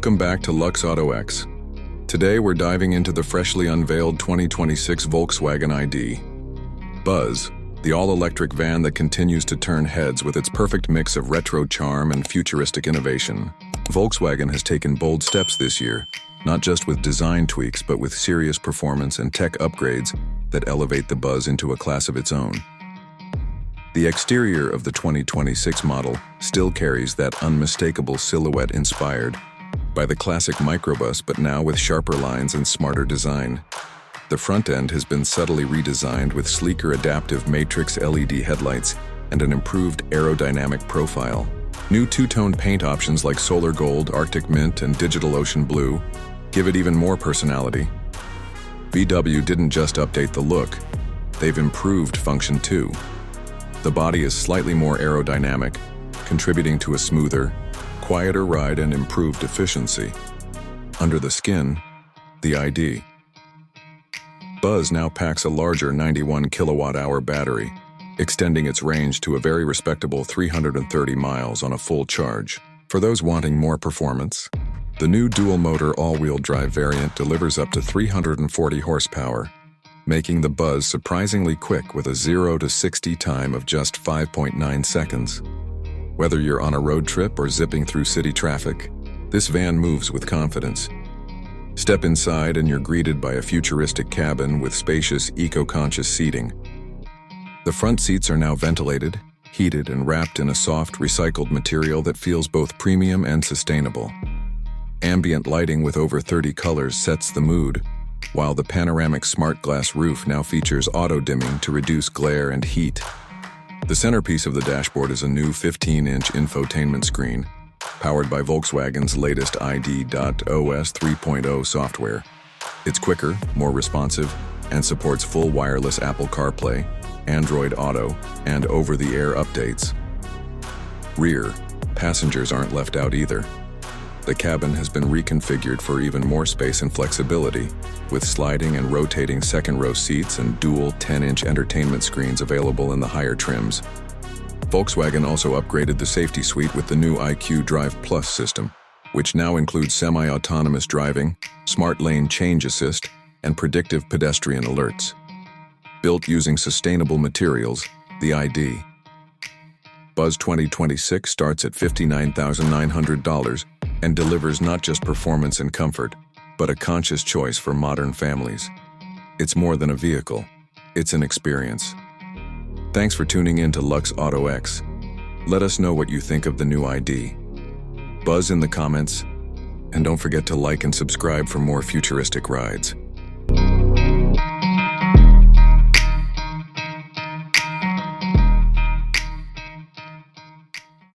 Welcome back to Lux Auto X. Today we're diving into the freshly unveiled 2026 Volkswagen ID. Buzz, the all-electric van that continues to turn heads with its perfect mix of retro charm and futuristic innovation. Volkswagen has taken bold steps this year, not just with design tweaks but with serious performance and tech upgrades that elevate the Buzz into a class of its own. The exterior of the 2026 model still carries that unmistakable silhouette inspired by the classic microbus, but now with sharper lines and smarter design. The front end has been subtly redesigned with sleeker adaptive matrix LED headlights and an improved aerodynamic profile. New two-tone paint options like solar gold, arctic mint, and digital ocean blue give it even more personality. VW didn't just update the look, they've improved function too. The body is slightly more aerodynamic, contributing to a smoother, quieter ride and improved efficiency. Under the skin, the ID. Buzz now packs a larger 91 kilowatt-hour battery, extending its range to a very respectable 330 miles on a full charge. For those wanting more performance, the new dual-motor all-wheel drive variant delivers up to 340 horsepower, making the Buzz surprisingly quick with a 0 to 60 time of just 5.9 seconds. Whether you're on a road trip or zipping through city traffic, this van moves with confidence. Step inside and you're greeted by a futuristic cabin with spacious, eco-conscious seating. The front seats are now ventilated, heated, and wrapped in a soft, recycled material that feels both premium and sustainable. Ambient lighting with over 30 colors sets the mood, while the panoramic smart glass roof now features auto-dimming to reduce glare and heat. The centerpiece of the dashboard is a new 15-inch infotainment screen, powered by Volkswagen's latest ID.OS 3.0 software. It's quicker, more responsive, and supports full wireless Apple CarPlay, Android Auto, and over-the-air updates. Rear, passengers aren't left out either. The cabin has been reconfigured for even more space and flexibility, with sliding and rotating second-row seats and dual 10-inch entertainment screens available in the higher trims. Volkswagen also upgraded the safety suite with the new IQ Drive Plus system, which now includes semi-autonomous driving, smart lane change assist, and predictive pedestrian alerts. Built using sustainable materials, the ID. Buzz 2026 starts at $59,900 and delivers not just performance and comfort, but a conscious choice for modern families. It's more than a vehicle, it's an experience. Thanks for tuning in to Lux Auto X. Let us know what you think of the new ID. Buzz in the comments, and don't forget to like and subscribe for more futuristic rides.